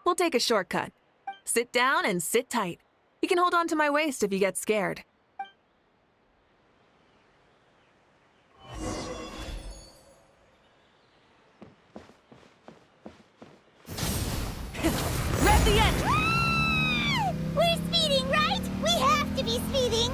We'll take a shortcut. Sit down and sit tight. You can hold on to my waist if you get scared. Rev the engine! We're speeding, right? We have to be speeding!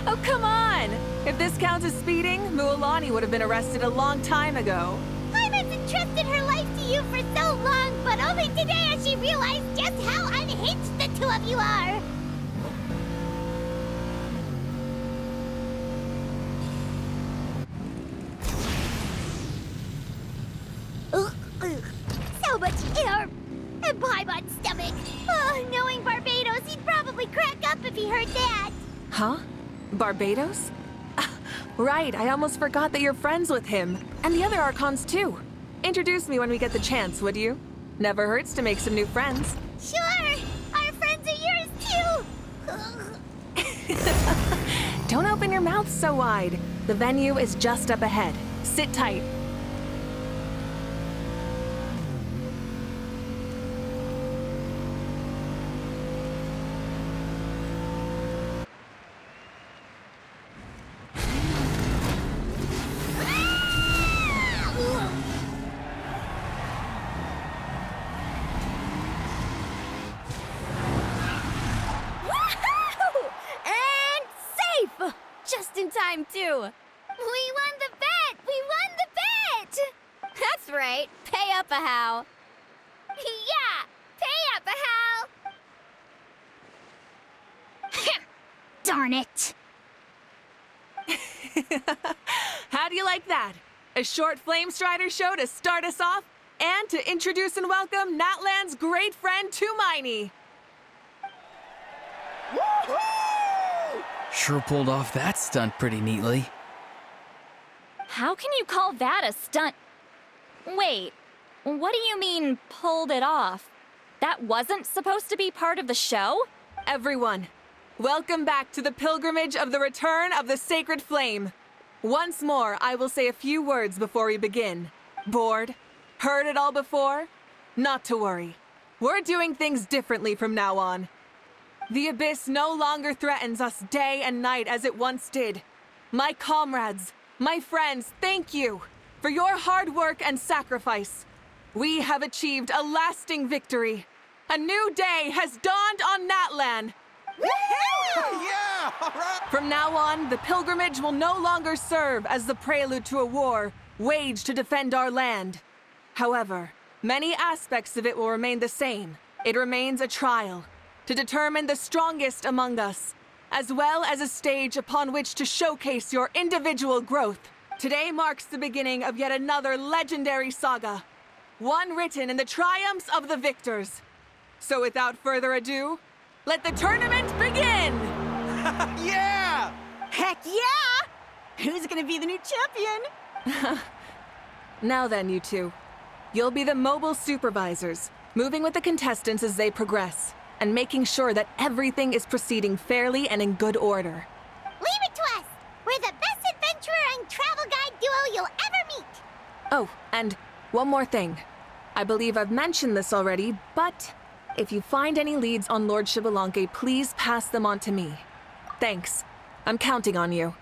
Oh, come on! If this counts as speeding, Mualani would have been arrested a long time ago. Paimon's entrusted her life to you for so long, but only today has she realized just how unhinged the two of you are! So much air! And Paimon's stomach! Oh, knowing Barbados, he'd probably crack up if he heard that! Huh? Barbados? Right, I almost forgot that you're friends with him. And the other Archons, too. Introduce me when we get the chance, would you? Never hurts to make some new friends. Sure! Our friends are yours, too! Don't open your mouth so wide. The venue is just up ahead. Sit tight. Just in time, too. We won the bet! We won the bet! That's right. Pay up a how. Yeah! Pay up a how! Darn it! How do you like that? A short Flame Strider show to start us off, and to introduce and welcome Natlan's great friend, Tumaini. Sure pulled off that stunt pretty neatly. How can you call that a stunt? Wait, what do you mean, pulled it off? That wasn't supposed to be part of the show? Everyone, welcome back to the pilgrimage of the return of the sacred flame. Once more, I will say a few words before we begin. Bored? Heard it all before? Not to worry. We're doing things differently from now on. The abyss no longer threatens us day and night as it once did. My comrades, my friends, thank you for your hard work and sacrifice. We have achieved a lasting victory. A new day has dawned on Natlan. Yeah! All right! From now on, the pilgrimage will no longer serve as the prelude to a war waged to defend our land. However, many aspects of it will remain the same. It remains a trial to determine the strongest among us, as well as a stage upon which to showcase your individual growth. Today marks the beginning of yet another legendary saga, one written in the triumphs of the victors. So without further ado, let the tournament begin! Yeah! Heck yeah! Who's gonna be the new champion? Now then, you two. You'll be the mobile supervisors, moving with the contestants as they progress, and making sure that everything is proceeding fairly and in good order. Leave it to us! We're the best adventurer and travel guide duo you'll ever meet! Oh, and one more thing. I believe I've mentioned this already, but if you find any leads on Lord Xbalanque, please pass them on to me. Thanks. I'm counting on you.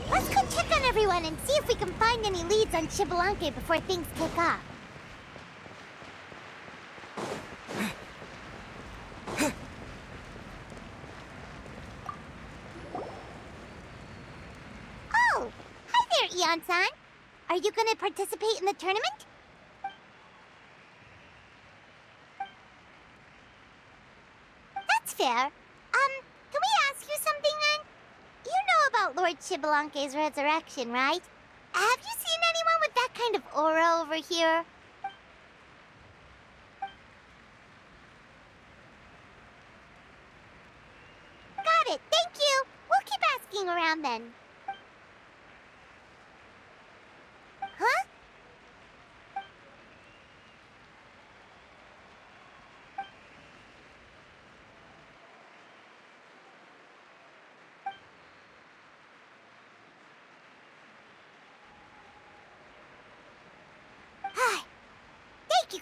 Let's go check on everyone and see if we can find any leads on Xbalanque before things take off. Oh! Hi there, Eon-san! Are you gonna participate in the tournament? That's fair. Can we ask you something then? You know about Lord Xbalanque's resurrection, right? Have you seen anyone with that kind of aura over here? Got it, thank you! We'll keep asking around then. Huh?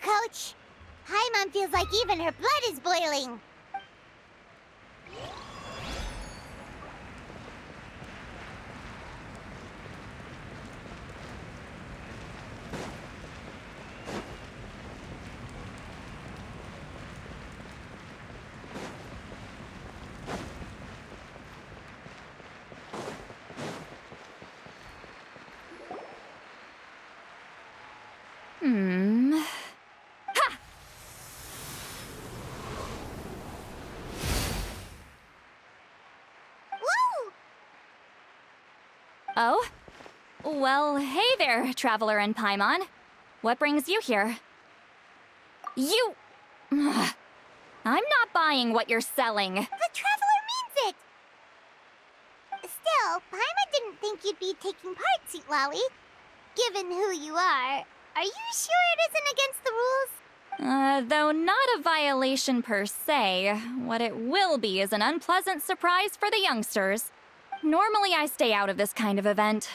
Coach. Paimon feels like even her blood is boiling. Ha! Woo! Oh? Well, hey there, Traveler and Paimon. What brings you here? You... Ugh. I'm not buying what you're selling. The Traveler means it! Still, Paimon didn't think you'd be taking part, Sweet Lolly. Given who you are you sure it isn't against the rules? Though not a violation per se, what it will be is an unpleasant surprise for the youngsters. Normally I stay out of this kind of event.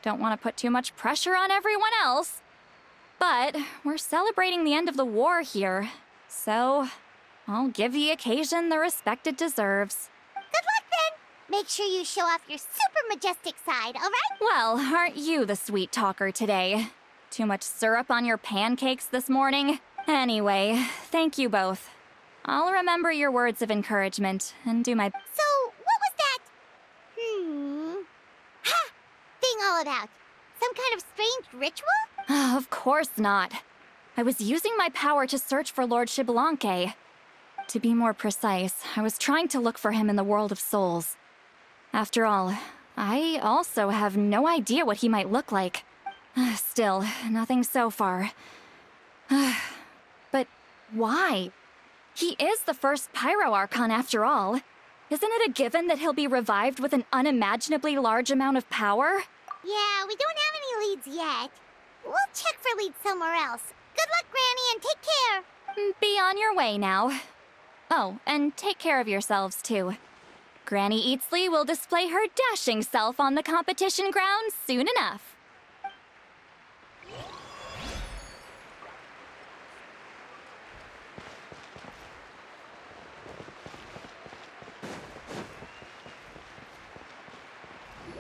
Don't want to put too much pressure on everyone else. But we're celebrating the end of the war here, so I'll give the occasion the respect it deserves. Good luck then! Make sure you show off your super majestic side, alright? Well, aren't you the sweet talker today? Too much syrup on your pancakes this morning? Anyway, thank you both. I'll remember your words of encouragement and do my... So, what was that? Ha! Thing all about? Some kind of strange ritual? Of course not. I was using my power to search for Lord Xbalanque. To be more precise, I was trying to look for him in the world of souls. After all, I also have no idea what he might look like. Still, nothing so far. But why? He is the first Pyro Archon after all. Isn't it a given that he'll be revived with an unimaginably large amount of power? Yeah, we don't have any leads yet. We'll check for leads somewhere else. Good luck, Granny, and take care. Be on your way now. Oh, and take care of yourselves too. Granny Eatsley will display her dashing self on the competition grounds soon enough.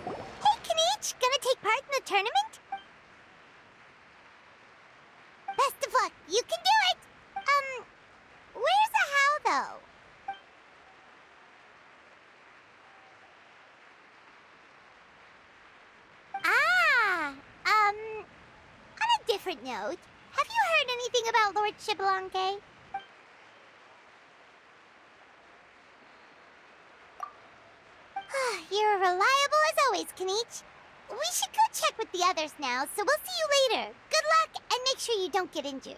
Hey, Kanich, gonna take part in the tournament? Best of luck, you can do it! Where's the how, though? On a different note, have you heard anything about Lord Xbalanque? You're reliable as always, Kanich. We should go check with the others now, so we'll see you later. Good luck, and make sure you don't get injured.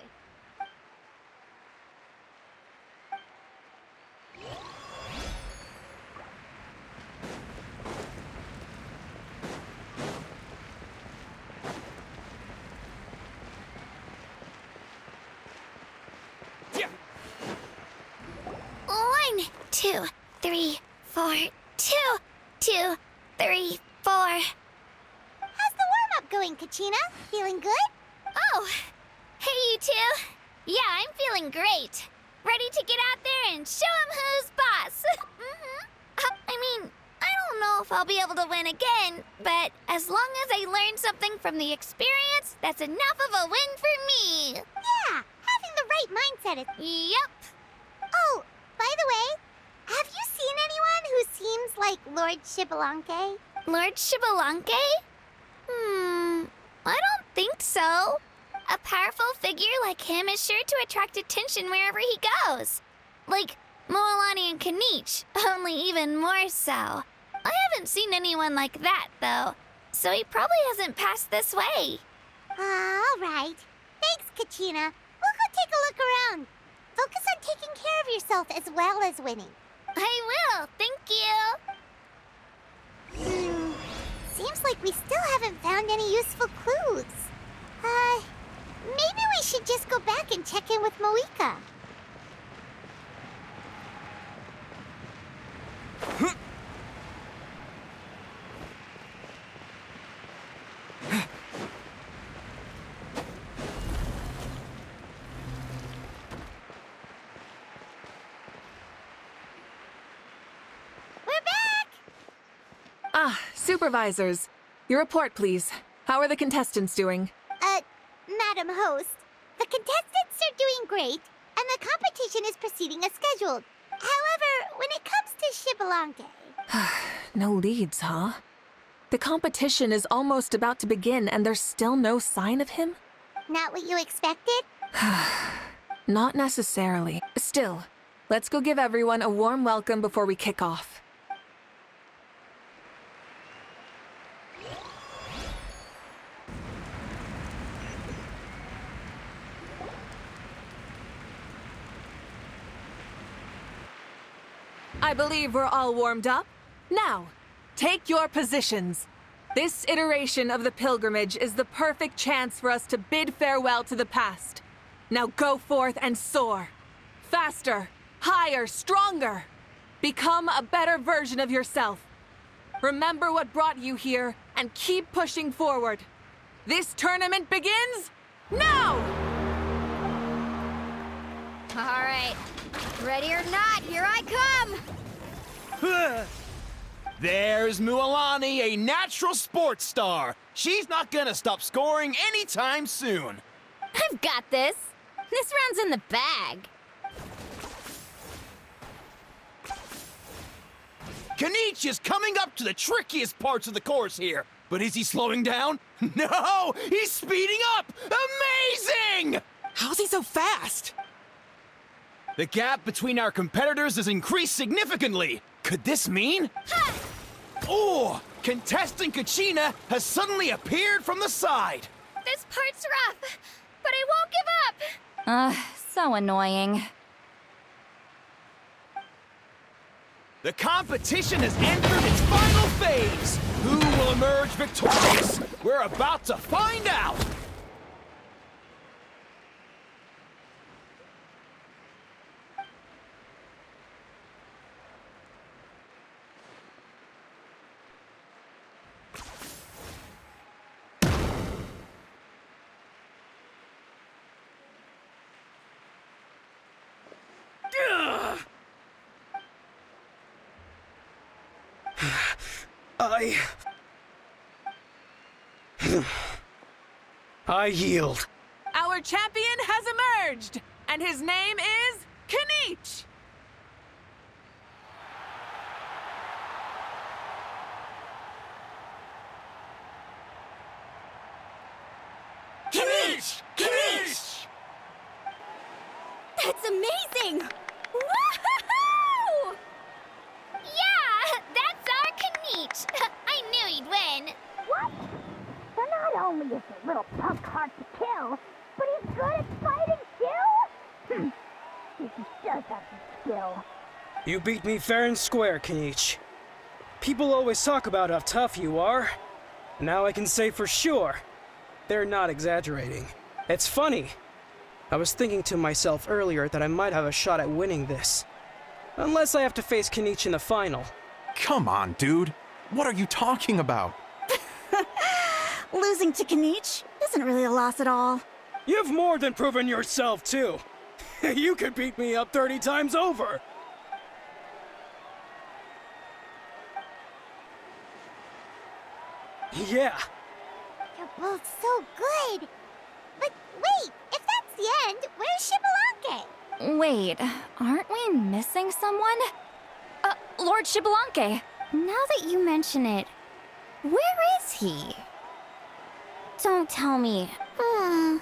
Yeah. 1, 2, 3, 4, 2, 2, 3, 4. How's the warm-up going, Kachina? Feeling good? Oh, hey you two. Yeah, I'm feeling great. Ready to get out there and show 'em who's boss. I mean, I don't know if I'll be able to win again, but as long as I learn something from the experience, that's enough of a win for me. Yeah, having the right mindset is... Yep. Oh, by the way, have you seen anyone who seems like Lord Xbalanque? Lord Xbalanque? I don't think so. A powerful figure like him is sure to attract attention wherever he goes. Like Moalani and Kanich, only even more so. I haven't seen anyone like that, though, so he probably hasn't passed this way. All right. Thanks, Kachina. We'll go take a look around. Focus on taking care of yourself as well as winning. I will, thank you. Seems like we still haven't found any useful clues. Maybe we should just go back and check in with Mavuika. Supervisors. Your report, please. How are the contestants doing? Madam Host, the contestants are doing great, and the competition is proceeding as scheduled. However, when it comes to Shibalanke... No leads, huh? The competition is almost about to begin and there's still no sign of him? Not what you expected? Not necessarily. Still, let's go give everyone a warm welcome before we kick off. I believe we're all warmed up. Now, take your positions. This iteration of the pilgrimage is the perfect chance for us to bid farewell to the past. Now go forth and soar. Faster, higher, stronger. Become a better version of yourself. Remember what brought you here and keep pushing forward. This tournament begins now! All right. Ready or not, here I come! There's Mualani, a natural sports star. She's not gonna stop scoring anytime soon. I've got this. This round's in the bag. Kenichi is coming up to the trickiest parts of the course here. But is he slowing down? No! He's speeding up! Amazing! How's he so fast? The gap between our competitors has increased significantly. Could this mean? Oh! Contestant Kachina has suddenly appeared from the side. This part's rough, but I won't give up. So annoying. The competition has entered its final phase. Who will emerge victorious? We're about to find out. I yield. Our champion has emerged, and his name is Kenichi. Kenichi! Kenichi! That's amazing! Woohoo! Yeah, that's our Kenichi. I knew he'd win. What? So not only is the little punk hard to kill, but he's good at fighting too? He does have some skill. You beat me fair and square, Kenichi. People always talk about how tough you are. Now I can say for sure, they're not exaggerating. It's funny. I was thinking to myself earlier that I might have a shot at winning this. Unless I have to face Kenichi in the final. Come on, dude. What are you talking about? Losing to Kenichi isn't really a loss at all. You've more than proven yourself, too. You could beat me up 30 times over. Yeah. You're both so good. But wait, if that's the end, where's Shibalanke? Wait, aren't we missing someone? Lord Shibalanke. Now that you mention it, where is he? Don't tell me. Huh?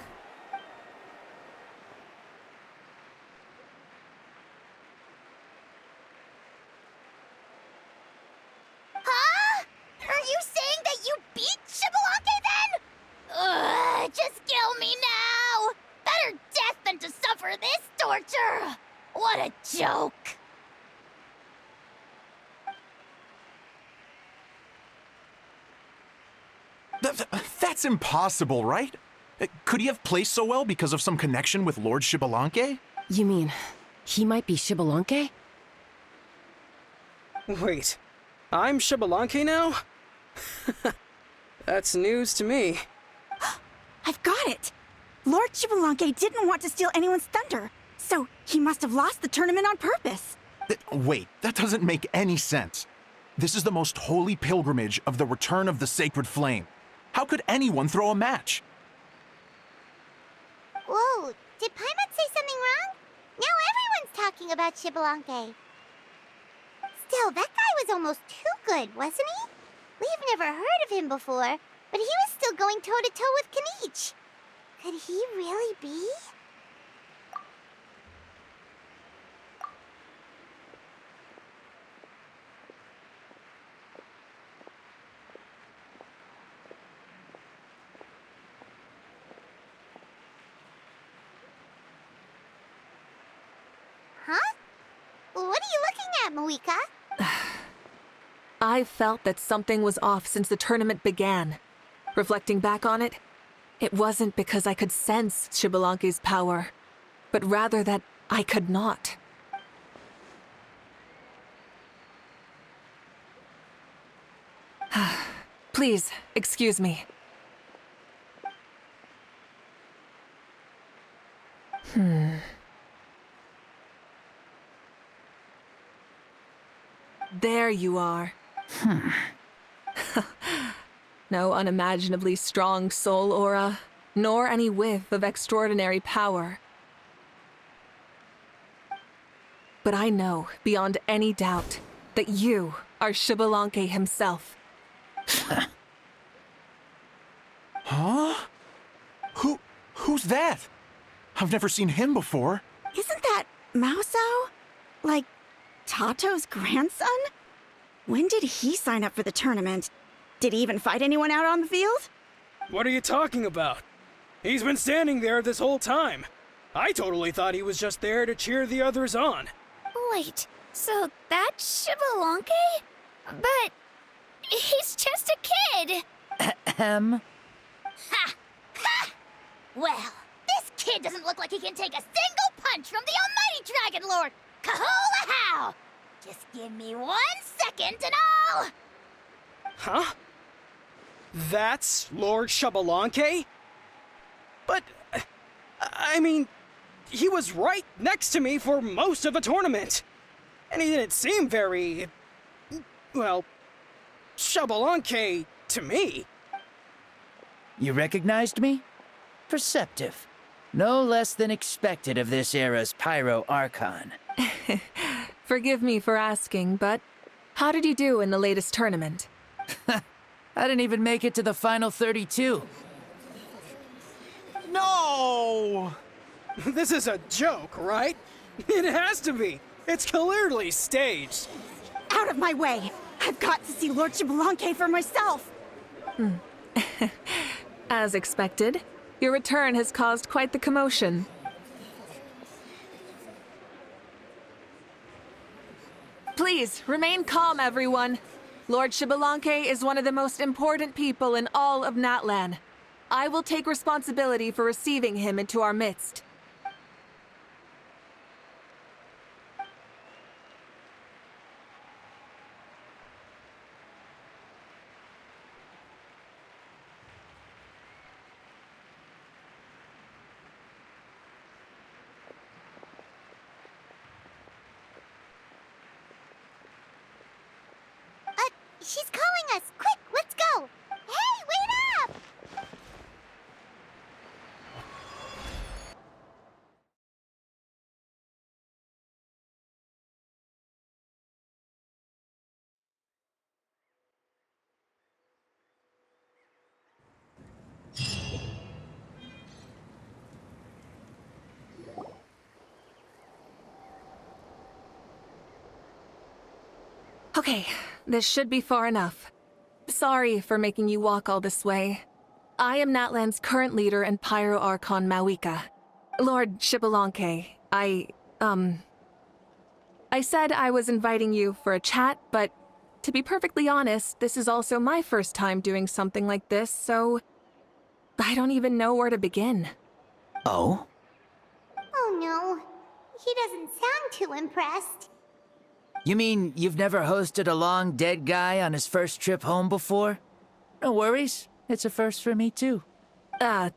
Are you saying that you beat Shibalanke then? Ugh, just kill me now! Better death than to suffer this torture! What a joke! That's impossible, right? Could he have played so well because of some connection with Lord Shibalanke? You mean, he might be Shibalanke? Wait, I'm Shibalanke now? That's news to me. I've got it! Lord Shibalanke didn't want to steal anyone's thunder, so he must have lost the tournament on purpose. Wait, that doesn't make any sense. This is the most holy pilgrimage of the return of the sacred flame. How could anyone throw a match? Whoa, did Paimon say something wrong? Now everyone's talking about Xbalanque. Still, that guy was almost too good, wasn't he? We've never heard of him before, but he was still going toe-to-toe with Kanichi. Could he really be? Huh? What are you looking at, Mavuika? I felt that something was off since the tournament began. Reflecting back on it, it wasn't because I could sense Xbalanque's power, but rather that I could not. Please, excuse me. There you are. No unimaginably strong soul aura, nor any whiff of extraordinary power. But I know, beyond any doubt, that you are Xbalanque himself. Huh? Who's that? I've never seen him before. Isn't that Mauso? Like, Tato's grandson? When did he sign up for the tournament? Did he even fight anyone out on the field? What are you talking about? He's been standing there this whole time. I totally thought he was just there to cheer the others on. Wait, so that's Xbalanque? But he's just a kid. Ahem. Ha! Ha! Well, this kid doesn't look like he can take a single punch from the almighty Dragon Lord! Kahola how! Just give me 1 second and I'll... Huh? That's Lord Xbalanque? But, I mean, he was right next to me for most of the tournament. And he didn't seem very, well, Xbalanque to me. You recognized me? Perceptive. No less than expected of this era's Pyro Archon. Forgive me for asking, but how did you do in the latest tournament? I didn't even make it to the final 32. No! This is a joke, right? It has to be. It's clearly staged. Out of my way! I've got to see Lord Xbalanque for myself! As expected, your return has caused quite the commotion. Please, remain calm, everyone. Lord Xbalanque is one of the most important people in all of Natlan. I will take responsibility for receiving him into our midst. She's calling us! Quick, let's go! Hey, wait up! Okay, this should be far enough. Sorry for making you walk all this way. I am Natlan's current leader and Pyro Archon Mavuika. Lord Xbalanque, I said I was inviting you for a chat, but to be perfectly honest, this is also my first time doing something like this, so I don't even know where to begin. Oh? Oh no, he doesn't sound too impressed. You mean you've never hosted a long dead guy on his first trip home before? No worries. It's a first for me, too. I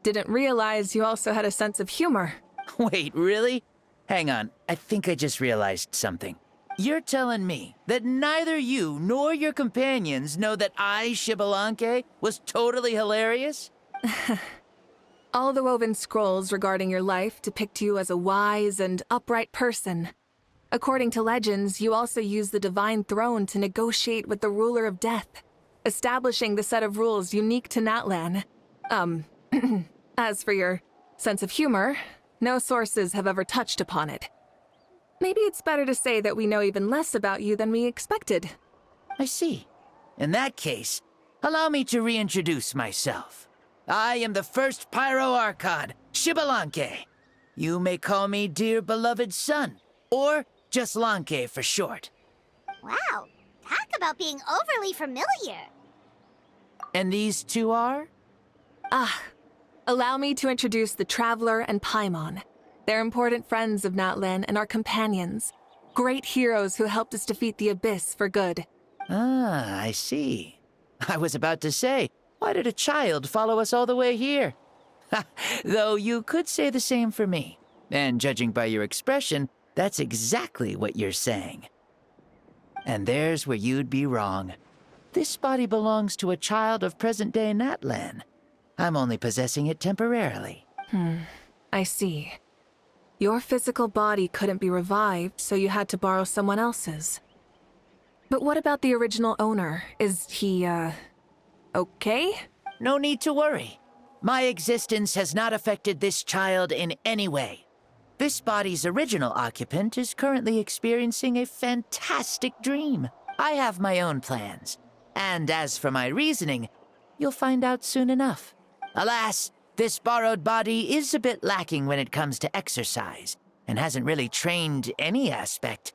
didn't realize you also had a sense of humor. Wait, really? Hang on. I think I just realized something. You're telling me that neither you nor your companions know that I, Shibalanke, was totally hilarious? All the woven scrolls regarding your life depict you as a wise and upright person. According to legends, you also use the divine throne to negotiate with the ruler of death, establishing the set of rules unique to Natlan. As for your sense of humor, no sources have ever touched upon it. Maybe it's better to say that we know even less about you than we expected. I see. In that case, allow me to reintroduce myself. I am the first Pyro Archon, Shibalanke. You may call me dear beloved son, or just Lanke for short. Wow, talk about being overly familiar. And these two are? Allow me to introduce the Traveler and Paimon. They're important friends of Natlan and our companions. Great heroes who helped us defeat the Abyss for good. Ah, I see. I was about to say, why did a child follow us all the way here? Though you could say the same for me. And judging by your expression, that's exactly what you're saying. And there's where you'd be wrong. This body belongs to a child of present-day Natlan. I'm only possessing it temporarily. I see. Your physical body couldn't be revived, so you had to borrow someone else's. But what about the original owner? Is he, okay? No need to worry. My existence has not affected this child in any way. This body's original occupant is currently experiencing a fantastic dream. I have my own plans. And as for my reasoning, you'll find out soon enough. Alas, this borrowed body is a bit lacking when it comes to exercise, and hasn't really trained any aspect.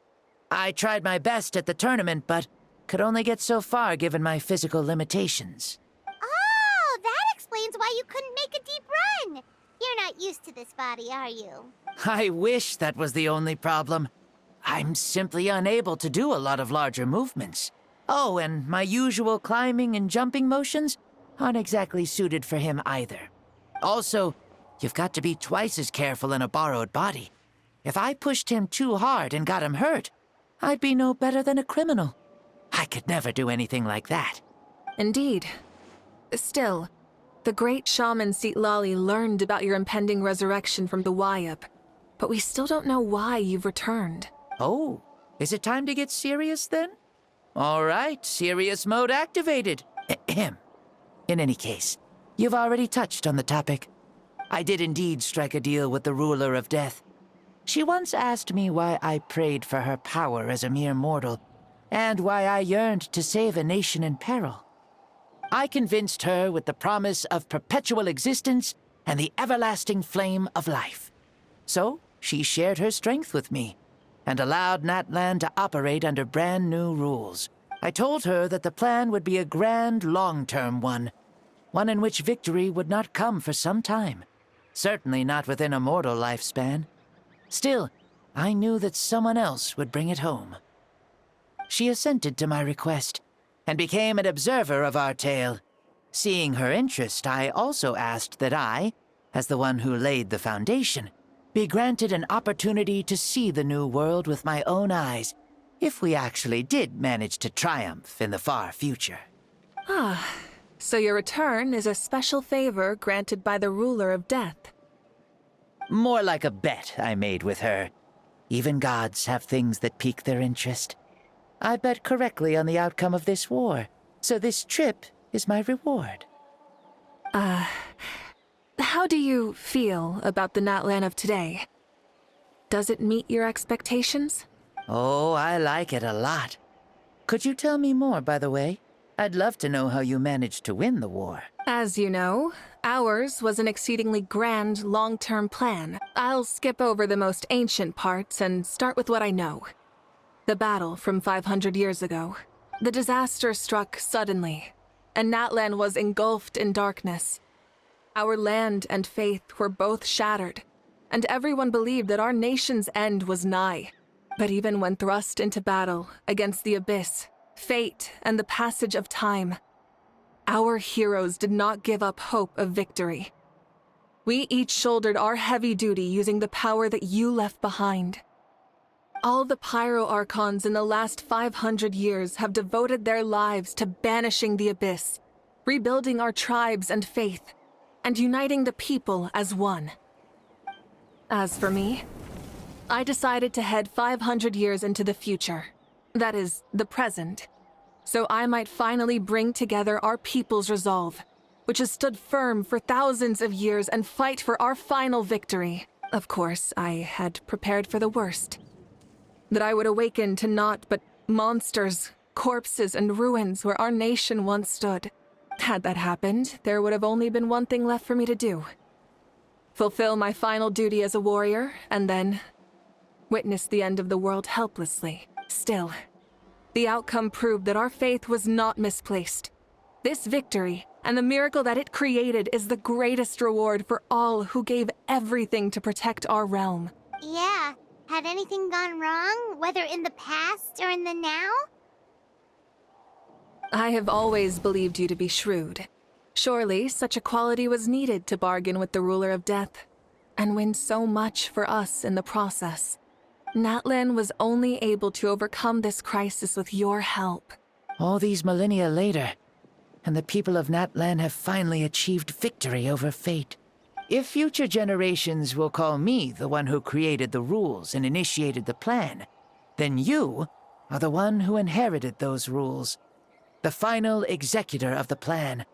I tried my best at the tournament, but could only get so far given my physical limitations. Oh, that explains why you couldn't make a deep run. You're not used to this body, are you? I wish that was the only problem. I'm simply unable to do a lot of larger movements. Oh, and my usual climbing and jumping motions aren't exactly suited for him either. Also, you've got to be twice as careful in a borrowed body. If I pushed him too hard and got him hurt, I'd be no better than a criminal. I could never do anything like that. Indeed. Still, the great shaman Lali learned about your impending resurrection from the Wayup, but we still don't know why you've returned. Oh, is it time to get serious then? All right, serious mode activated. Ahem. In any case, you've already touched on the topic. I did indeed strike a deal with the ruler of death. She once asked me why I prayed for her power as a mere mortal, and why I yearned to save a nation in peril. I convinced her with the promise of perpetual existence and the everlasting flame of life. So, she shared her strength with me, and allowed Natlan to operate under brand new rules. I told her that the plan would be a grand, long-term one in which victory would not come for some time. Certainly not within a mortal lifespan. Still, I knew that someone else would bring it home. She assented to my request, and became an observer of our tale. Seeing her interest, I also asked that I, as the one who laid the foundation, be granted an opportunity to see the new world with my own eyes, if we actually did manage to triumph in the far future. So your return is a special favor granted by the ruler of death. More like a bet I made with her. Even gods have things that pique their interest. I bet correctly on the outcome of this war, so this trip is my reward. How do you feel about the Natlan of today? Does it meet your expectations? Oh, I like it a lot. Could you tell me more, by the way? I'd love to know how you managed to win the war. As you know, ours was an exceedingly grand, long-term plan. I'll skip over the most ancient parts and start with what I know. The battle from 500 years ago. The disaster struck suddenly, and Natlan was engulfed in darkness. Our land and faith were both shattered, and everyone believed that our nation's end was nigh. But even when thrust into battle against the Abyss, fate, and the passage of time, our heroes did not give up hope of victory. We each shouldered our heavy duty using the power that you left behind. All the Pyro Archons in the last 500 years have devoted their lives to banishing the Abyss, rebuilding our tribes and faith, and uniting the people as one. As for me, I decided to head 500 years into the future, that is, the present, so I might finally bring together our people's resolve, which has stood firm for thousands of years, and fight for our final victory. Of course, I had prepared for the worst. That I would awaken to naught but monsters, corpses, and ruins where our nation once stood. Had that happened, there would have only been one thing left for me to do. Fulfill my final duty as a warrior, and then witness the end of the world helplessly. Still, the outcome proved that our faith was not misplaced. This victory, and the miracle that it created, is the greatest reward for all who gave everything to protect our realm. Yeah. Had anything gone wrong, whether in the past or in the now? I have always believed you to be shrewd. Surely, such a quality was needed to bargain with the ruler of death, and win so much for us in the process. Natlan was only able to overcome this crisis with your help. All these millennia later, and the people of Natlan have finally achieved victory over fate. If future generations will call me the one who created the rules and initiated the plan, then you are the one who inherited those rules. The final executor of the plan.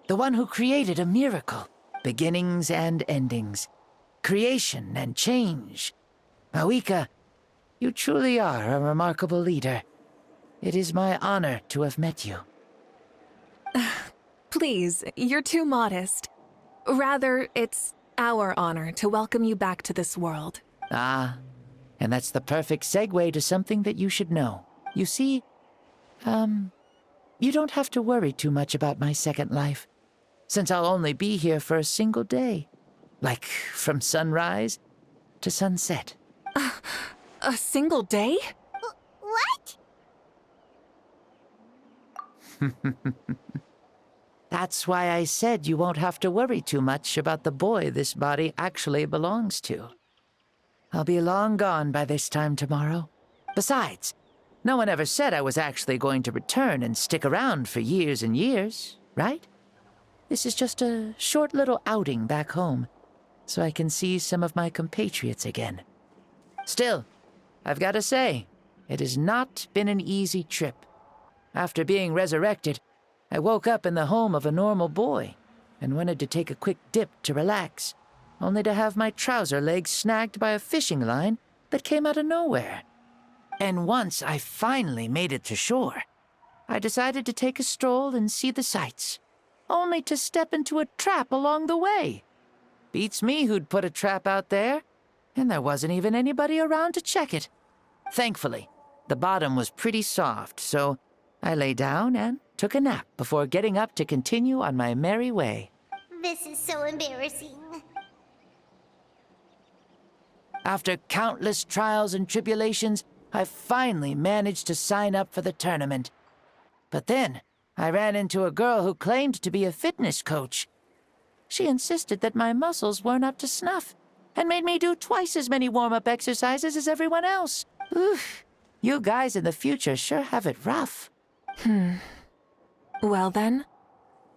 The one who created a miracle. Beginnings and endings. Creation and change. Mavuika, you truly are a remarkable leader. It is my honor to have met you. Please, you're too modest. Rather, it's our honor to welcome you back to this world. Ah, and that's the perfect segue to something that you should know. You see, you don't have to worry too much about my second life, since I'll only be here for a single day. Like, from sunrise to sunset. A single day? What? That's why I said you won't have to worry too much about the boy this body actually belongs to. I'll be long gone by this time tomorrow. Besides, no one ever said I was actually going to return and stick around for years and years, right? This is just a short little outing back home, so I can see some of my compatriots again. Still, I've got to say, it has not been an easy trip. After being resurrected, I woke up in the home of a normal boy and wanted to take a quick dip to relax, only to have my trouser legs snagged by a fishing line that came out of nowhere. And once I finally made it to shore, I decided to take a stroll and see the sights, only to step into a trap along the way. Beats me who'd put a trap out there, and there wasn't even anybody around to check it. Thankfully, the bottom was pretty soft, so I lay down and took a nap before getting up to continue on my merry way. This is so embarrassing. After countless trials and tribulations, I finally managed to sign up for the tournament. But then, I ran into a girl who claimed to be a fitness coach. She insisted that my muscles weren't up to snuff, and made me do twice as many warm-up exercises as everyone else. Oof, you guys in the future sure have it rough. Well then,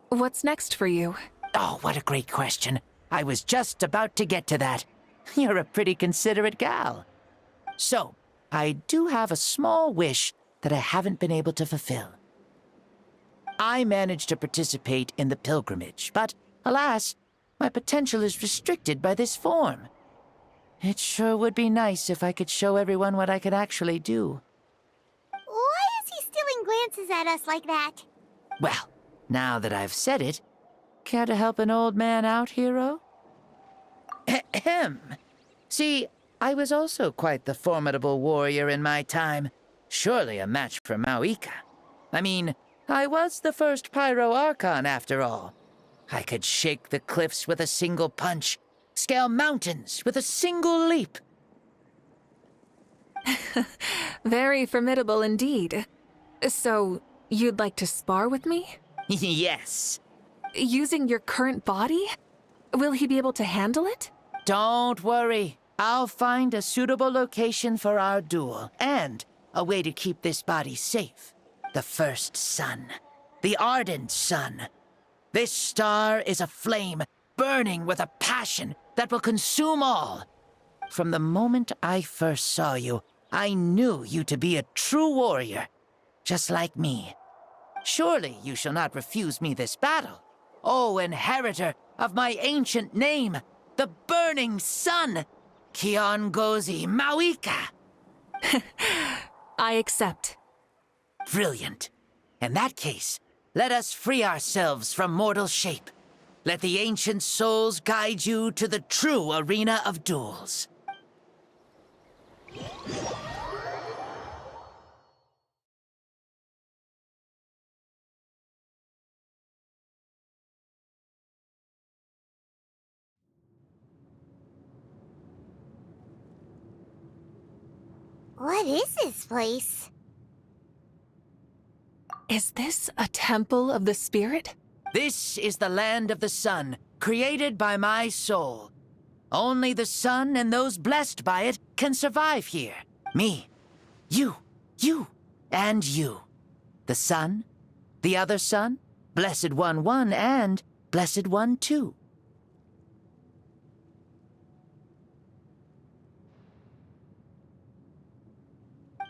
what's next for you? Oh, what a great question. I was just about to get to that. You're a pretty considerate gal. So, I do have a small wish that I haven't been able to fulfill. I managed to participate in the pilgrimage, but alas, my potential is restricted by this form. It sure would be nice if I could show everyone what I can actually do. Why is he stealing glances at us like that? Well, now that I've said it, care to help an old man out, hero? Ahem. See, I was also quite the formidable warrior in my time. Surely a match for Mavuika. I mean, I was the first Pyro Archon after all. I could shake the cliffs with a single punch, scale mountains with a single leap. Very formidable indeed. So, you'd like to spar with me? Yes. Using your current body? Will he be able to handle it? Don't worry. I'll find a suitable location for our duel and a way to keep this body safe. The first sun. The ardent sun. This star is a flame burning with a passion that will consume all. From the moment I first saw you, I knew you to be a true warrior, just like me. Surely you shall not refuse me this battle, O inheritor of my ancient name, the burning sun, Kiongozi Mavuika. I accept. Brilliant. In that case, let us free ourselves from mortal shape. Let the ancient souls guide you to the true arena of duels. What is this place? Is this a temple of the spirit? This is the land of the sun, created by my soul. Only the sun and those blessed by it can survive here. Me, you, and you. The sun, the other sun, Blessed One 1, and Blessed One 2.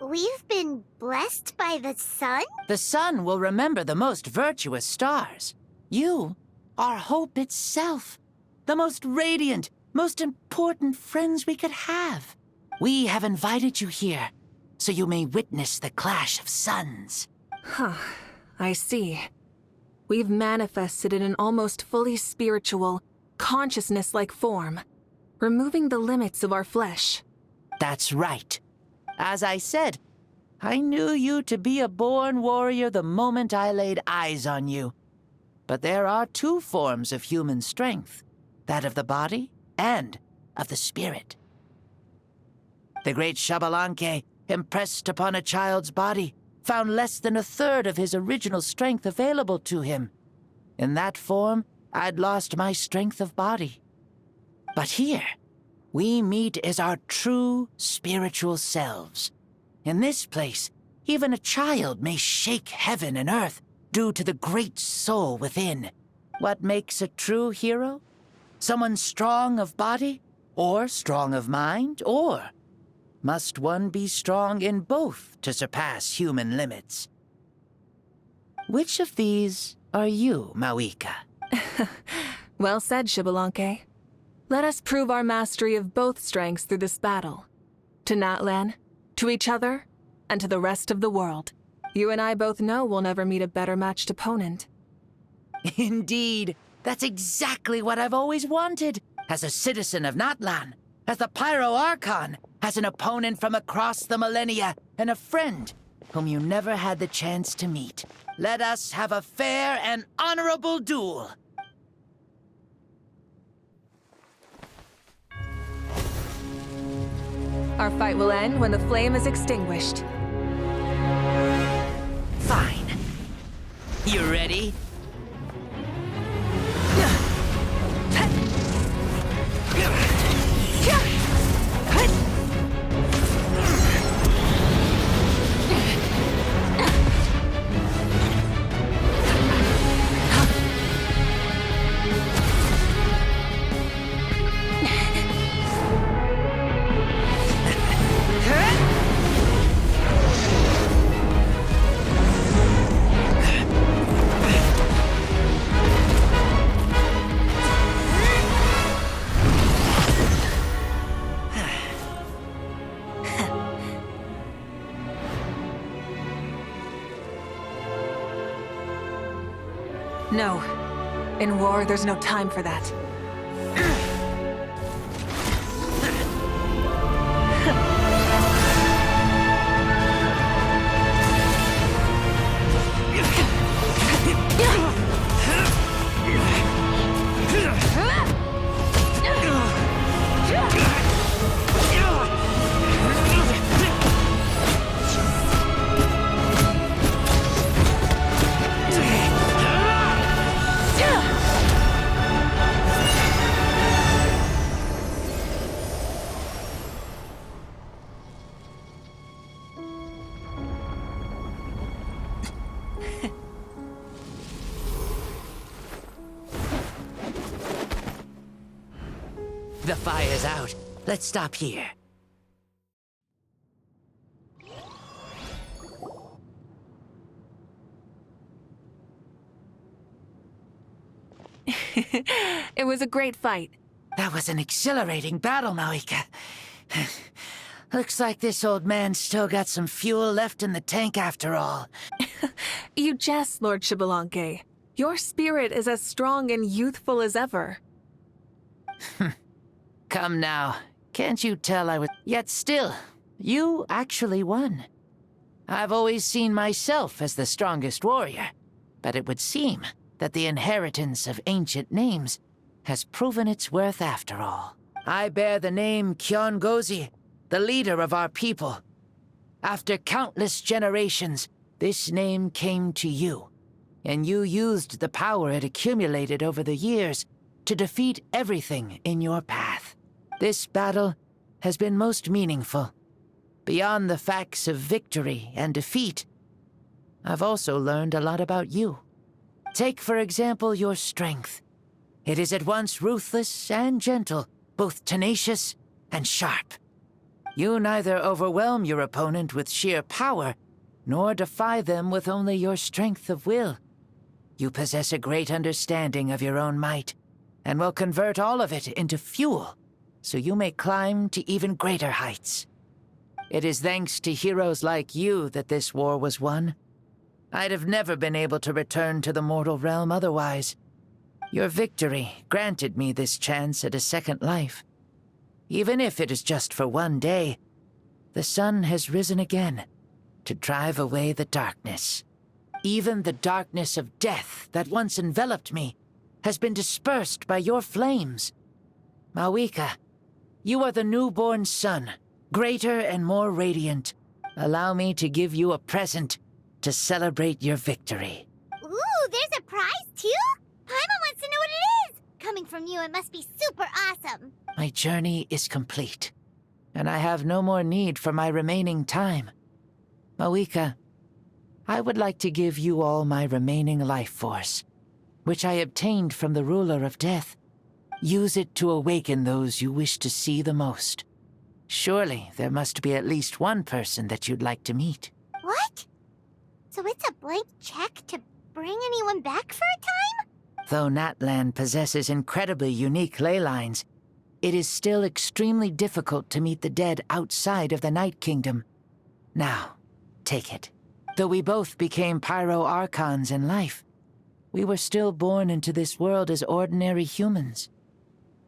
We've been blessed by the sun? The sun will remember the most virtuous stars. You are hope itself. The most radiant, most important friends we could have. We have invited you here, so you may witness the clash of suns. Huh, I see. We've manifested in an almost fully spiritual, consciousness-like form, removing the limits of our flesh. That's right. As I said, I knew you to be a born warrior the moment I laid eyes on you. But there are two forms of human strength, that of the body and of the spirit. The great Xbalanque, impressed upon a child's body, found less than a third of his original strength available to him. In that form, I'd lost my strength of body. But here, we meet as our true spiritual selves. In this place, even a child may shake heaven and earth due to the great soul within. What makes a true hero? Someone strong of body, or strong of mind, or must one be strong in both to surpass human limits? Which of these are you, Mavuika? Well said, Xbalanque. Let us prove our mastery of both strengths through this battle. To Natlan, to each other, and to the rest of the world. You and I both know we'll never meet a better matched opponent. Indeed. That's exactly what I've always wanted. As a citizen of Natlan, as the Pyro Archon, as an opponent from across the millennia, and a friend whom you never had the chance to meet. Let us have a fair and honorable duel. Our fight will end when the flame is extinguished. Fine. You ready? No. In war, there's no time for that. The fire's out. Let's stop here. It was a great fight. That was an exhilarating battle, Mavuika. Looks like this old man's still got some fuel left in the tank after all. You jest, Lord Xbalanque. Your spirit is as strong and youthful as ever. Come now. Can't you tell I was... Yet still, you actually won. I've always seen myself as the strongest warrior, but it would seem that the inheritance of ancient names has proven its worth after all. I bear the name Kiongozi, the leader of our people. After countless generations, this name came to you, and you used the power it accumulated over the years to defeat everything in your path. This battle has been most meaningful. Beyond the facts of victory and defeat, I've also learned a lot about you. Take, for example, your strength. It is at once ruthless and gentle, both tenacious and sharp. You neither overwhelm your opponent with sheer power, nor defy them with only your strength of will. You possess a great understanding of your own might, and will convert all of it into fuel, so you may climb to even greater heights. It is thanks to heroes like you that this war was won. I'd have never been able to return to the mortal realm otherwise. Your victory granted me this chance at a second life. Even if it is just for one day, the sun has risen again to drive away the darkness. Even the darkness of death that once enveloped me has been dispersed by your flames. Mavuika, you are the newborn sun, greater and more radiant. Allow me to give you a present to celebrate your victory. Ooh, there's a prize, too? Paimon wants to know what it is! Coming from you, it must be super awesome. My journey is complete, and I have no more need for my remaining time. Mavuika, I would like to give you all my remaining life force, which I obtained from the ruler of death. Use it to awaken those you wish to see the most. Surely there must be at least one person that you'd like to meet. What? So it's a blank check to bring anyone back for a time? Though Natlan possesses incredibly unique ley lines, it is still extremely difficult to meet the dead outside of the Night Kingdom. Now, take it. Though we both became Pyro-Archons in life, we were still born into this world as ordinary humans.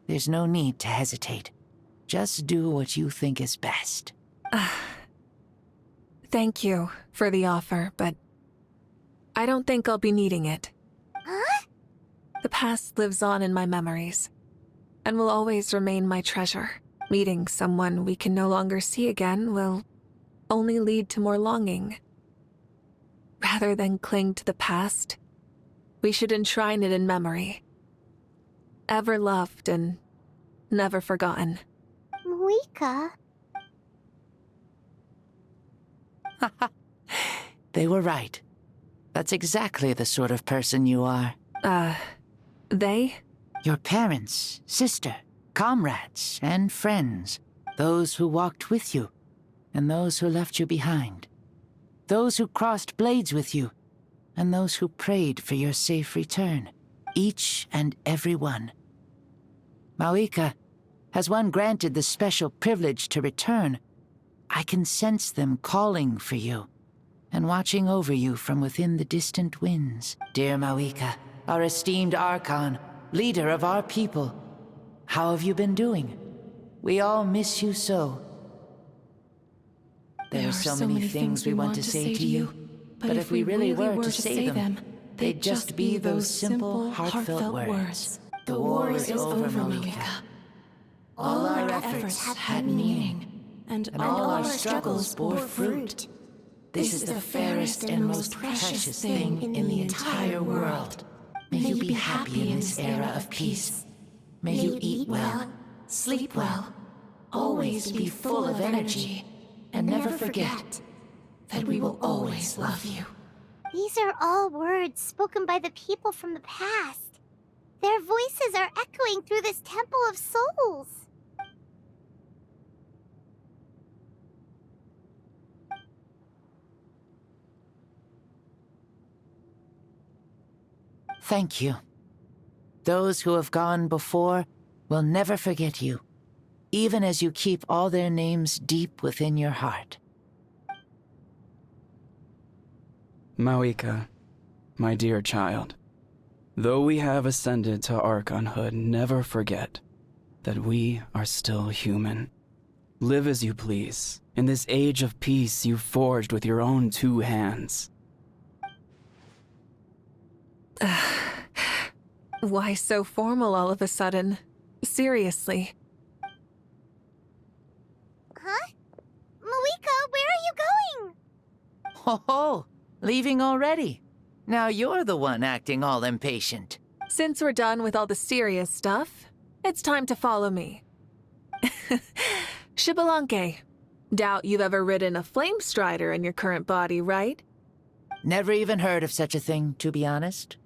There's no need to hesitate. Just do what you think is best. Thank you for the offer, but I don't think I'll be needing it. Huh? The past lives on in my memories, and will always remain my treasure. Meeting someone we can no longer see again will only lead to more longing. Rather than cling to the past, we should enshrine it in memory. Ever loved and never forgotten. Mavuika? They were right. That's exactly the sort of person you are. They? Your parents, sister, comrades, and friends. Those who walked with you, and those who left you behind. Those who crossed blades with you, and those who prayed for your safe return. Each and every one. Mavuika, has one granted the special privilege to return, I can sense them calling for you, and watching over you from within the distant winds. Dear Mavuika, our esteemed Archon, leader of our people, how have you been doing? We all miss you so. There are so many things we want to say to you, but if we really were to say them, they'd just be those simple, heartfelt words. The war is over, Mavuika. All our efforts had meaning, and all our struggles bore fruit. This is the fairest and most precious thing in the entire world. May you be happy in this era of peace. May you eat well, sleep well, always be full of energy, and never forget that we will always love you. These are all words spoken by the people from the past. Their voices are echoing through this Temple of Souls. Thank you. Those who have gone before will never forget you, even as you keep all their names deep within your heart. Mavuika, my dear child, though we have ascended to Archonhood, never forget that we are still human. Live as you please, in this age of peace you forged with your own 2 hands. Why so formal all of a sudden? Seriously. Huh? Mavuika, where are you going? Ho ho! Leaving already? Now you're the one acting all impatient. Since we're done with all the serious stuff, it's time to follow me. Xbalanque, doubt you've ever ridden a flame strider in your current body, right? Never even heard of such a thing, to be honest.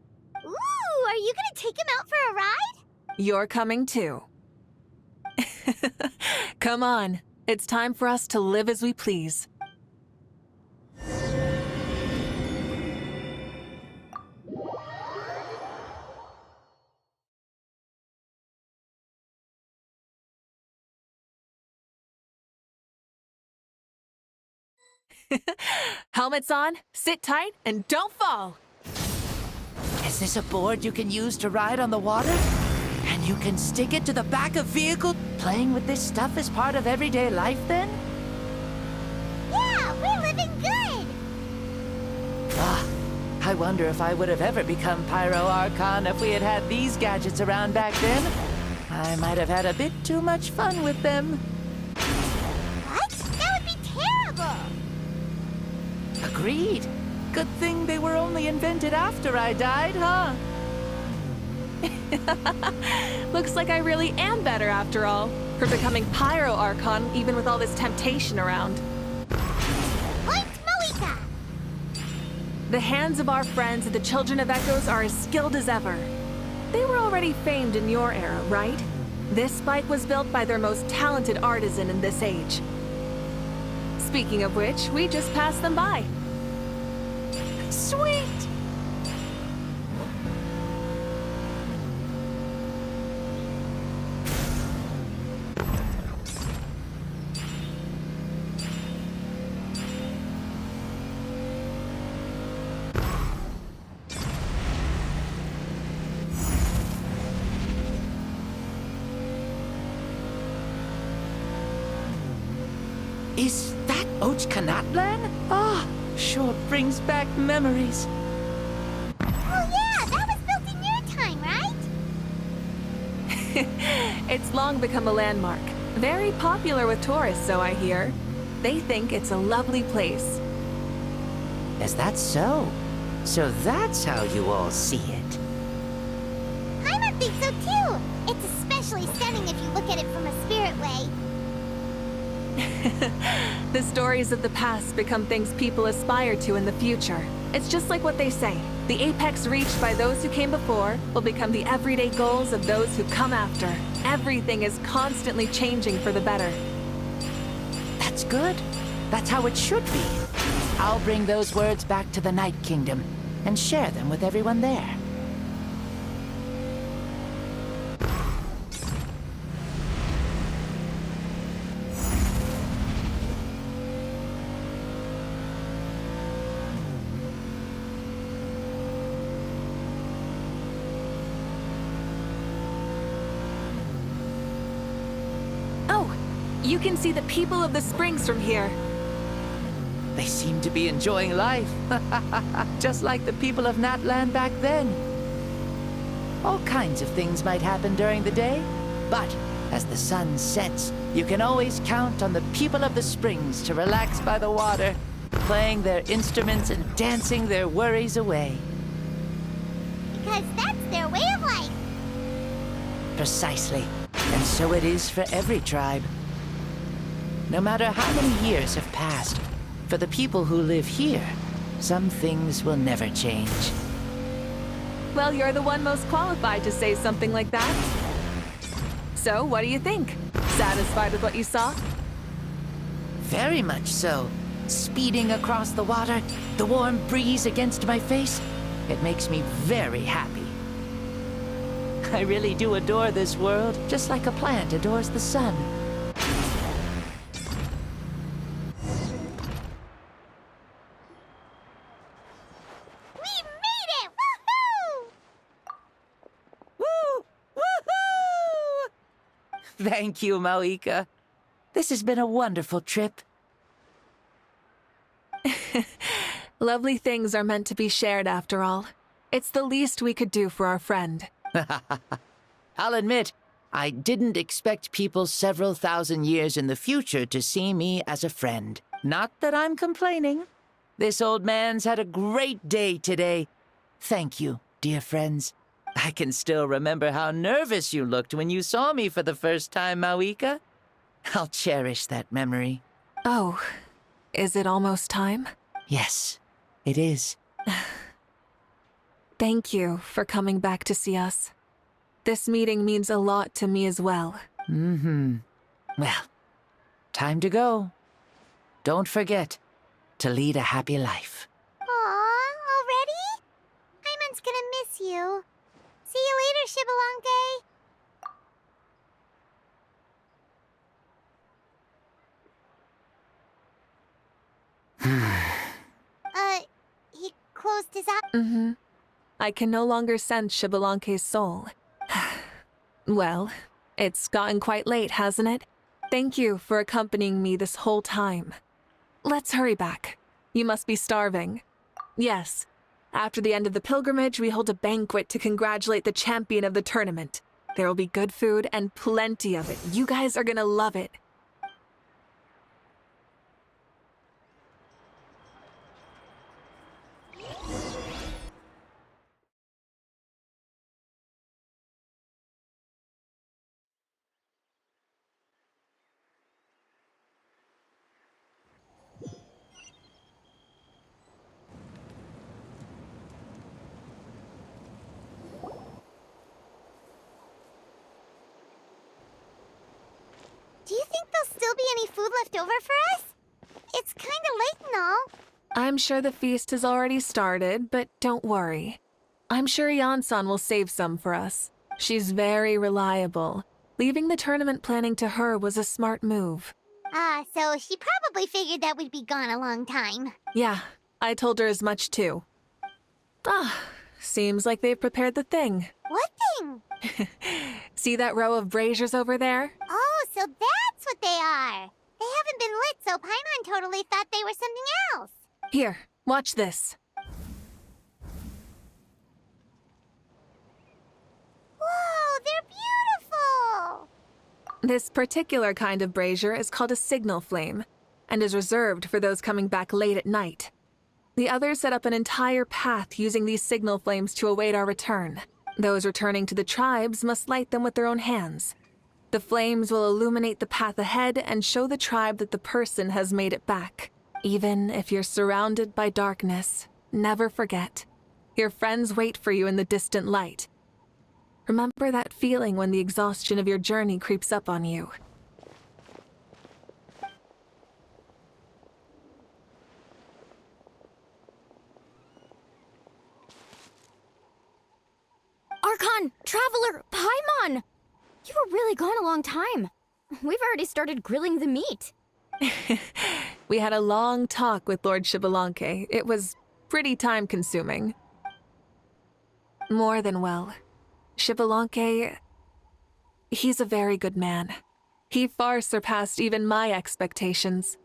Ooh, are you gonna take him out for a ride? You're coming too. Come on, it's time for us to live as we please. Helmets on, sit tight, and don't fall! Is this a board you can use to ride on the water? And you can stick it to the back of vehicle? Playing with this stuff is part of everyday life, then? Yeah, we're living good! Ah, I wonder if I would have ever become Pyro Archon if we had had these gadgets around back then. I might have had a bit too much fun with them. What? That would be terrible! Agreed. Good thing they were only invented after I died, huh? Looks like I really am better after all, for becoming Pyro Archon even with all this temptation around. Point Mavuika! The hands of our friends at the Children of Echoes are as skilled as ever. They were already famed in your era, right? This spike was built by their most talented artisan in this age. Speaking of which, we just passed them by. Sweet! Is that Ochkanatlan? Ah, sure brings back memories. Oh yeah, that was built in your time, right? It's long become a landmark. Very popular with tourists, so I hear. They think it's a lovely place. Is that so? So that's how you all see it. Paimon thinks so too! It's especially stunning if you look at it from a spirit way. The stories of the past become things people aspire to in the future. It's just like what they say. The apex reached by those who came before will become the everyday goals of those who come after. Everything is constantly changing for the better. That's good. That's how it should be. I'll bring those words back to the Night Kingdom and share them with everyone there. You can see the people of the springs from here. They seem to be enjoying life. Just like the people of Natland back then. All kinds of things might happen during the day, but as the sun sets, you can always count on the people of the springs to relax by the water, playing their instruments and dancing their worries away. Because that's their way of life. Precisely. And so it is for every tribe. No matter how many years have passed, for the people who live here, some things will never change. Well, you're the one most qualified to say something like that. So, what do you think? Satisfied with what you saw? Very much so. Speeding across the water, the warm breeze against my face, it makes me very happy. I really do adore this world, just like a plant adores the sun. We made it! Woohoo! Woo! Woohoo! Thank you, Mavuika. This has been a wonderful trip. Lovely things are meant to be shared after all. It's the least we could do for our friend. I'll admit, I didn't expect people several thousand years in the future to see me as a friend. Not that I'm complaining. This old man's had a great day today. Thank you, dear friends. I can still remember how nervous you looked when you saw me for the first time, Mavuika. I'll cherish that memory. Oh, is it almost time? Yes, it is. Thank you for coming back to see us. This meeting means a lot to me as well. Well, time to go. Don't forget to lead a happy life. Aw, already? Paimon's gonna miss you. See you later, Shibalonke. He closed his eyes. I can no longer sense Shibalonke's soul. Well, it's gotten quite late, hasn't it? Thank you for accompanying me this whole time. Let's hurry back. You must be starving. Yes, after the end of the pilgrimage, we hold a banquet to congratulate the champion of the tournament. There will be good food and plenty of it. You guys are gonna love it. Do you think there'll still be any food left over for us? It's kinda late and all. I'm sure the feast has already started, but don't worry. I'm sure Yansan will save some for us. She's very reliable. Leaving the tournament planning to her was a smart move. So she probably figured that we'd be gone a long time. Yeah, I told her as much too. Seems like they've prepared the thing. What thing? See that row of braziers over there? Oh, so that's what they are. They haven't been lit, so Paimon totally thought they were something else. Here, watch this. Whoa, they're beautiful! This particular kind of brazier is called a signal flame, and is reserved for those coming back late at night. The others set up an entire path using these signal flames to await our return. Those returning to the tribes must light them with their own hands. The flames will illuminate the path ahead and show the tribe that the person has made it back. Even if you're surrounded by darkness, never forget. Your friends wait for you in the distant light. Remember that feeling when the exhaustion of your journey creeps up on you. Archon! Traveler! Paimon! You were really gone a long time. We've already started grilling the meat. We had a long talk with Lord Shibalonke. It was pretty time-consuming. More than well. Shibalonke, he's a very good man. He far surpassed even my expectations.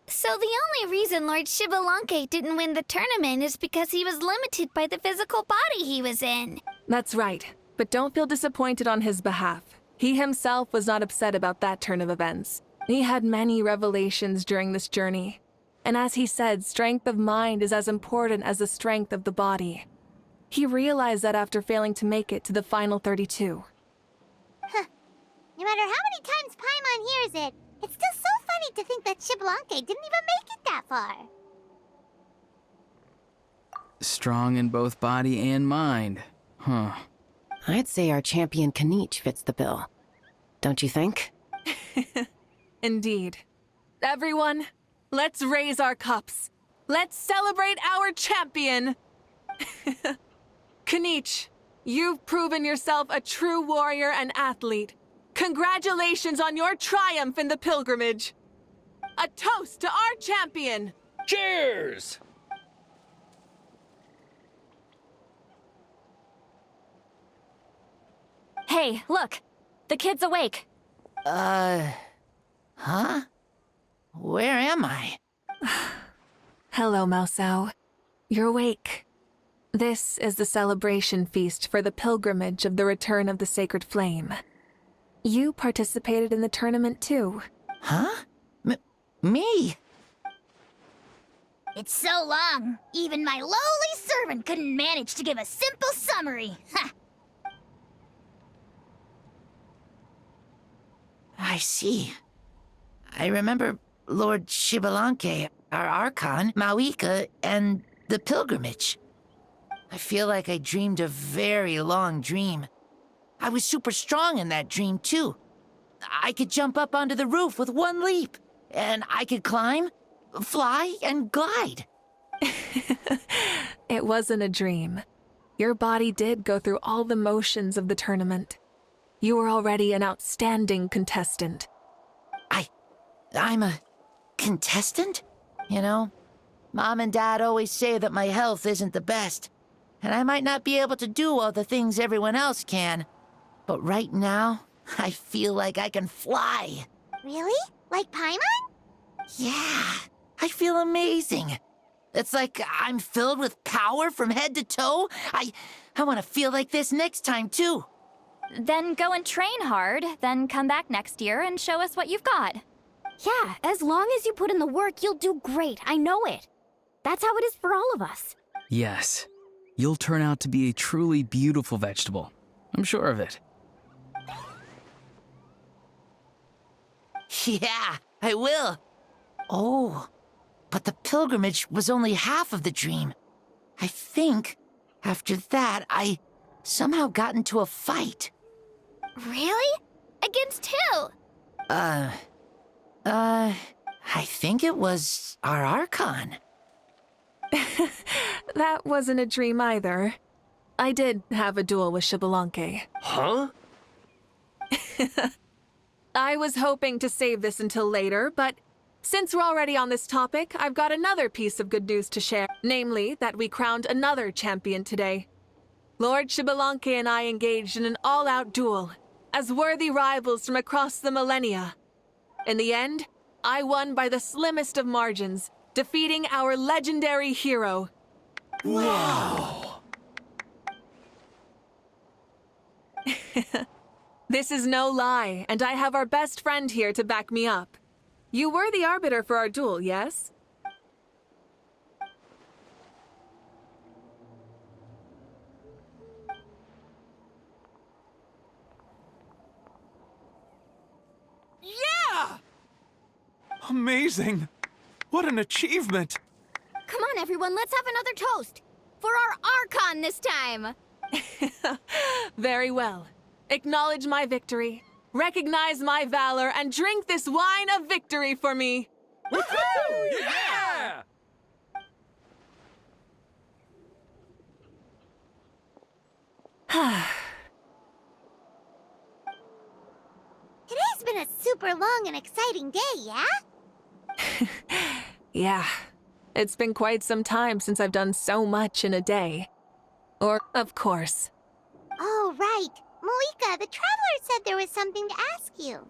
So the only reason Lord Shibalonke didn't win the tournament is because he was limited by the physical body he was in. That's right, but don't feel disappointed on his behalf. He himself was not upset about that turn of events. He had many revelations during this journey. And as he said, strength of mind is as important as the strength of the body. He realized that after failing to make it to the final 32. No matter how many times Paimon hears it, it's still so funny to think that Xbalanque didn't even make it that far. Strong in both body and mind. Huh. I'd say our champion Kanich fits the bill. Don't you think? Indeed. Everyone, let's raise our cups. Let's celebrate our champion! Kanich, you've proven yourself a true warrior and athlete. Congratulations on your triumph in the pilgrimage. A toast to our champion! Cheers! Hey, look! The kid's awake. Huh? Where am I? Hello, Mausau. You're awake. This is the celebration feast for the pilgrimage of the return of the Sacred Flame. You participated in the tournament too. Huh? Me? It's so long, even my lowly servant couldn't manage to give a simple summary. Ha! I see. I remember Lord Xbalanque, our Archon, Mavuika, and the pilgrimage. I feel like I dreamed a very long dream. I was super strong in that dream, too. I could jump up onto the roof with one leap, and I could climb, fly, and glide. It wasn't a dream. Your body did go through all the motions of the tournament. You were already an outstanding contestant. I'm a contestant? You know, Mom and Dad always say that my health isn't the best, and I might not be able to do all the things everyone else can. But right now, I feel like I can fly. Really? Like Paimon? Yeah, I feel amazing. It's like I'm filled with power from head to toe. I want to feel like this next time, too. Then go and train hard, then come back next year and show us what you've got. Yeah, as long as you put in the work, you'll do great. I know it. That's how it is for all of us. Yes. You'll turn out to be a truly beautiful vegetable. I'm sure of it. Yeah, I will. Oh, but the pilgrimage was only half of the dream. I think, after that, I somehow got into a fight. Really? Against who? I think it was our Archon. That wasn't a dream either. I did have a duel with Xbalanque. Huh? I was hoping to save this until later, but since we're already on this topic, I've got another piece of good news to share. Namely, that we crowned another champion today. Lord Xbalanque and I engaged in an all-out duel, as worthy rivals from across the millennia. In the end, I won by the slimmest of margins, defeating our legendary hero. Wow! This is no lie, and I have our best friend here to back me up. You were the arbiter for our duel, yes? Yeah! Amazing! What an achievement! Come on, everyone, let's have another toast. For our Archon this time. Very well. Acknowledge my victory, recognize my valor, and drink this wine of victory for me. Woohoo! Yeah! Today's been a super long and exciting day, yeah? Yeah, it's been quite some time since I've done so much in a day. Or, of course. Oh, right. Mavuika, the Traveler said there was something to ask you.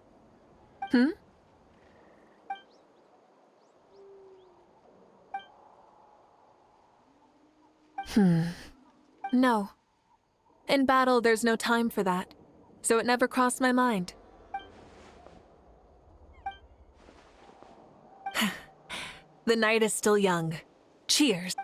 No. In battle, there's no time for that, so it never crossed my mind. The night is still young. Cheers.